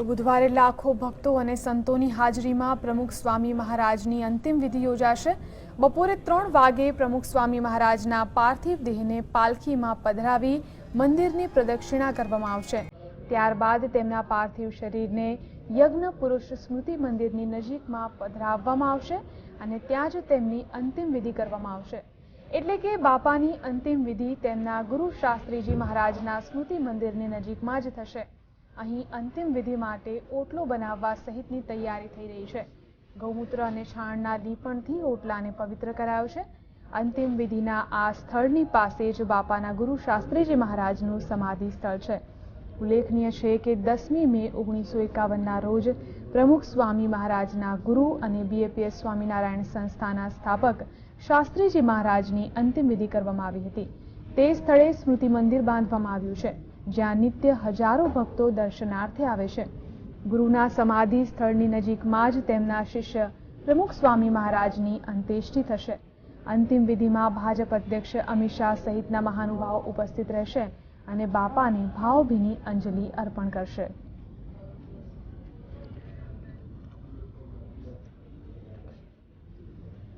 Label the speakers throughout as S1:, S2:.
S1: તો બુધવારે લાખો ભક્તો અને સંતોની હાજરીમાં પ્રમુખ સ્વામી મહારાજની અંતિમ વિધિ યોજાશે। બપોરે 3 વાગે પ્રમુખ સ્વામી મહારાજના પાર્થિવ દેહને પાલખીમાં પધરાવી મંદિરની પ્રદક્ષિણા કરવામાં આવશે। ત્યારબાદ તેમના પાર્થિવ શરીરને યજ્ઞ પુરુષ સ્મૃતિ મંદિરની નજીકમાં પધરાવવામાં આવશે અને ત્યાં જ તેમની અંતિમ વિધિ કરવામાં આવશે। એટલે કે બાપાની અંતિમ વિધિ તેમના ગુરુ શાસ્ત્રીજી મહારાજના સ્મૃતિ મંદિરની નજીકમાં જ થશે। અહીં અંતિમ વિધિ માટે ઓટલો બનાવવા સહિતની તૈયારી થઈ રહી છે। ગૌમૂત્ર અને છાણના લીપણથી ઓટલાને પવિત્ર કરાયો છે। અંતિમ વિધિના આ સ્થળની પાસે જ બાપાના ગુરુ શાસ્ત્રીજી મહારાજનું સમાધિ સ્થળ છે। ઉલ્લેખનીય છે કે 10મી મે 1951ના રોજ પ્રમુખ સ્વામી મહારાજના ગુરુ અને બીએપીએસ સ્વામિનારાયણ સંસ્થાના સ્થાપક શાસ્ત્રીજી મહારાજની અંતિમ વિધિ કરવામાં આવી હતી। તે સ્થળે સ્મૃતિ મંદિર બાંધવામાં આવ્યું છે, જ્યાં નિત્ય હજારો ભક્તો દર્શનાર્થે આવે છે। ગુરુના સમાધિ સ્થળની નજીકમાં જ તેમના શિષ્ય પ્રમુખ સ્વામી મહારાજની અંત્યેષ્ટિ થશે। અંતિમ વિધિમાં ભાજપ અધ્યક્ષ અમિત શાહ સહિતના મહાનુભાવો ઉપસ્થિત રહેશે અને બાપાને ભાવભીની અંજલિ અર્પણ કરશે।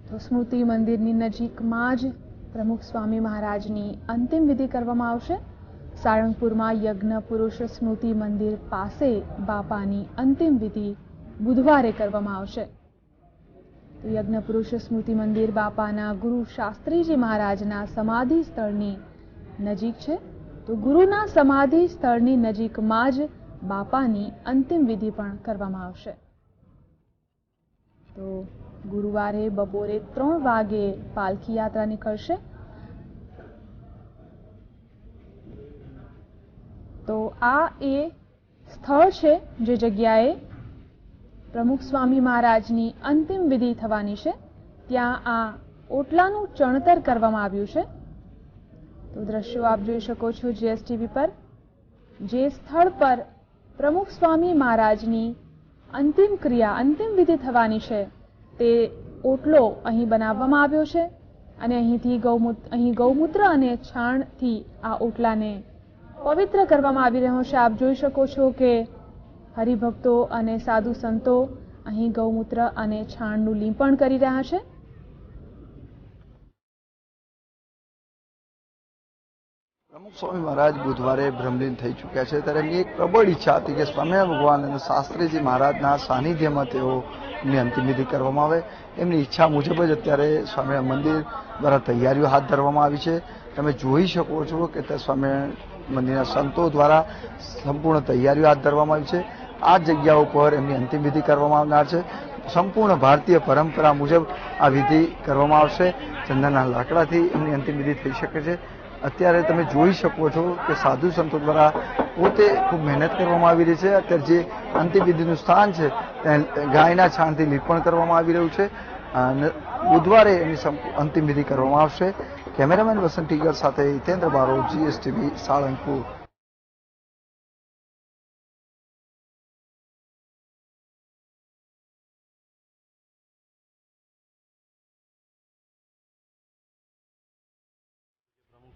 S1: તો સ્મૃતિ મંદિરની નજીકમાં જ પ્રમુખ સ્વામી મહારાજની અંતિમ વિધિ કરવામાં આવશે। સાળંગપુરમાં યજ્ઞ પુરુષ સ્મૃતિ મંદિર પાસે બાપાની અંતિમ વિધિ બુધવારે કરવામાં આવશે। તો યજ્ઞ પુરુષ સ્મૃતિ મંદિર બાપાના ગુરુ શાસ્ત્રીજી મહારાજના સમાધિ સ્થળની નજીક છે। તો ગુરુના સમાધિ સ્થળની નજીકમાં જ બાપાની અંતિમ વિધિ પણ કરવામાં આવશે। તો ગુરુવારે બપોરે 3 વાગે પાલખી યાત્રા નીકળશે। તો આ એ સ્થળ છે જે જગ્યાએ પ્રમુખ સ્વામી મહારાજની અંતિમ વિધિ થવાની છે। ત્યાં આ ઓટલાનું ચણતર કરવામાં આવ્યું છે। તો દ્રશ્યો આપ જોઈ શકો છો જીએસટીવી પર। જે સ્થળ પર પ્રમુખ સ્વામી મહારાજની અંતિમ ક્રિયા અંતિમ વિધિ થવાની છે તે ઓટલો અહીં બનાવવામાં આવ્યો છે અને અહીં ગૌમૂત્ર અને છાણથી આ ઓટલાને પવિત્ર કરવામાં આવી રહ્યો છે। આપ જોઈ શકો છો કે હરિભક્તો અને સાધુ સંતો અહીં ગૌમૂત્ર અને છાણનું લીંપણ કરી રહ્યા છે।
S2: પ્રમુખ સ્વામી મહારાજ બુધવારે બ્રહ્મલીન થઈ ચૂક્યા છે, ત્યારે એમની એક પ્રબળ ઈચ્છા હતી કે સ્વામિનારાયણ ભગવાન અને શાસ્ત્રીજી મહારાજના સાનિધ્યમાં તેઓની અંતિમ વિધિ કરવામાં આવે। એમની ઈચ્છા મુજબ જ અત્યારે સ્વામિનારાયણ મંદિર દ્વારા તૈયારીઓ હાથ ધરવામાં આવી છે। તમે જોઈ શકો છો કે તે સ્વામિનારાયણ મંદિરના સંતો દ્વારા સંપૂર્ણ તૈયારીઓ હાથ ધરવામાં આવી છે। આ જગ્યા ઉપર એમની અંતિમ વિધિ કરવામાં આવનાર છે। સંપૂર્ણ ભારતીય પરંપરા મુજબ આ વિધિ કરવામાં આવશે। ચંદનના લાકડાથી એમની અંતિમ વિધિ થઈ શકે છે। અત્યારે તમે જોઈ શકો છો કે સાધુ સંતો દ્વારા પોતે ખૂબ મહેનત કરવામાં આવી રહી છે। અત્યારે જે અંતિમ વિધિનું સ્થાન છે ત્યાં ગાયના છાણથી લીપણ કરવામાં આવી રહ્યું છે અને બુધવારે એની અંતિમ વિધિ કરવામાં આવશે। કેમેરામેન વસંત ટીગર સાથે હિતેન્દ્ર બારોટ, જીએસટીવી, સાળંગપુર।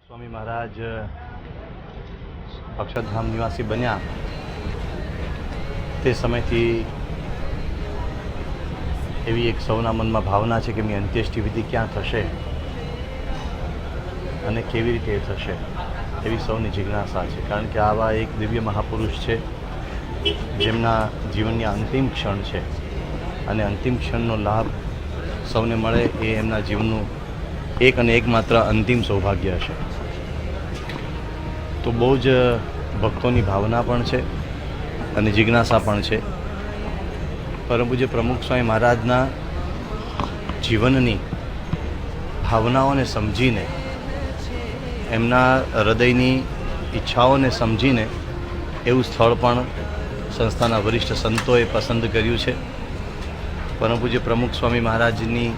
S3: સ્વામી મહારાજ અક્ષરધામ નિવાસી બન્યા તે સમયથી એવી એક સૌના મનમાં ભાવના છે કે એમની અંત્યેષ્ટિ વિધિ ક્યાં થશે અને કેવી રીતે થશે એવી સૌની જિજ્ઞાસા છે। કારણ કે આવા એક દિવ્ય મહાપુરુષ છે જેમના જીવનની અંતિમ ક્ષણ છે અને અંતિમ ક્ષણનો લાભ સૌને મળે એ એમના જીવનનું એક અને એકમાત્ર અંતિમ સૌભાગ્ય હશે। તો બહુ જ ભક્તોની ભાવના પણ છે અને જિજ્ઞાસા પણ છે। પરમ પૂજ્ય પ્રમુખ સ્વામી મહારાજના જીવનની ભાવનાઓને સમજીને, એમના હૃદયની ઈચ્છાઓને સમજીને એવું સ્થળ પણ સંસ્થાના વરિષ્ઠ સંતોએ પસંદ કર્યું છે। પરમ પૂજ્ય પ્રમુખ સ્વામી મહારાજની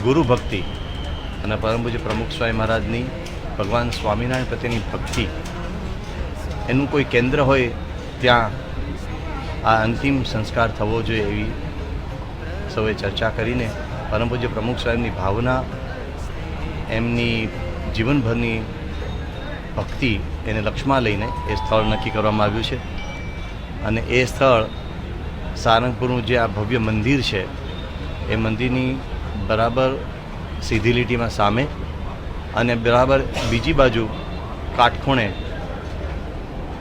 S3: ગુરુ ભક્તિ અને પરમ પૂજ્ય પ્રમુખ સ્વામી મહારાજની ભગવાન સ્વામિનારાયણ પ્રત્યેની ભક્તિ એનું કોઈ કેન્દ્ર હોય ત્યાં આ અંતિમ સંસ્કાર થવો જોઈએ એવી સૌએ ચર્ચા કરીને પરમ પૂજ્ય પ્રમુખ સ્વામીની ભાવના, એમની જીવનભરની ભક્તિ એને લક્ષ્યમાં લઈને એ સ્થળ નક્કી કરવામાં આવ્યું છે અને એ સ્થળ સારંગપુરનું જે આ ભવ્ય મંદિર છે એ મંદિરની બરાબર સીધી લીટીમાં સામે અને બરાબર બીજી બાજુ કાટખૂણે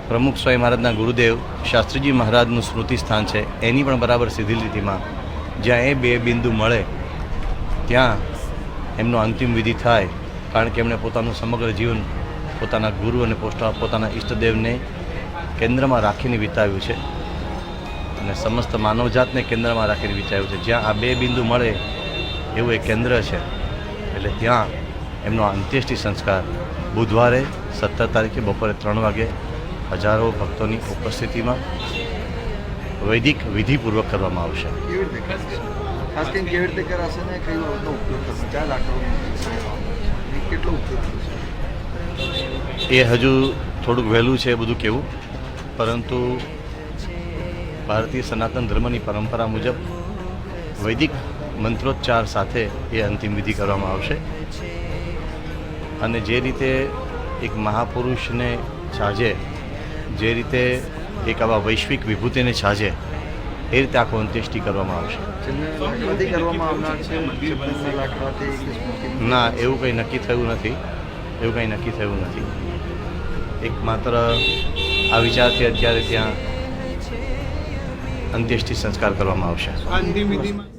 S3: પ્રમુખ સ્વામી મહારાજના ગુરુદેવ શાસ્ત્રીજી મહારાજનું સ્મૃતિ સ્થાન છે, એની પણ બરાબર સીધી લીટીમાં જ્યાં એ બે બિંદુ મળે ત્યાં એમનો અંતિમ વિધિ થાય. કારણ કે એમણે પોતાનું સમગ્ર જીવન પોતાના ગુરુ અને પોતાના ઈષ્ટદેવને કેન્દ્રમાં રાખીને વિતાવ્યું છે અને સમસ્ત માનવજાતને કેન્દ્રમાં રાખીને વિતાવ્યું છે. જ્યાં આ બે બિંદુ મળે એવું એક કેન્દ્ર છે, એટલે ત્યાં એમનો અંત્યેષ્ટિ સંસ્કાર બુધવારે 17 તારીખે બપોરે 3 વાગે હજારો ભક્તોની ઉપસ્થિતિમાં વૈદિક વિધિપૂર્વક કરવામાં આવશે.
S2: કેવી રીતે કરશે? ખાસ કરીને કેવી રીતે કરાશે ને કઈ વસ્તુનો ઉપયોગ કરશે? ક્યાં લાકડો કેટલો ઉપયોગ કરશે?
S3: એ હજુ થોડુંક વહેલું છે બધું કહેવું, પરંતુ ભારતીય સનાતન ધર્મની પરંપરા મુજબ વૈદિક મંત્રોચ્ચાર સાથે એ અંતિમ વિધિ કરવામાં આવશે. અને જે રીતે એક મહાપુરુષને છાજે, જે રીતે એક આવા વૈશ્વિક વિભૂતિને છાજે, એ રીતે આખો અંત્યેષ્ટિ કરવામાં આવશે.
S2: કરવામાં આવનાર છે લાકડાથી કે સ્મોકિંગ?
S3: ના, એવું કંઈ નક્કી થયું નથી. એવું કંઈ નક્કી થયું નથી. એક માત્ર આ વિચારથી અત્યારે ત્યાં અંત્યેષ્ટિ સંસ્કાર કરવામાં આવશે.
S4: અંતિમ વિધિમાં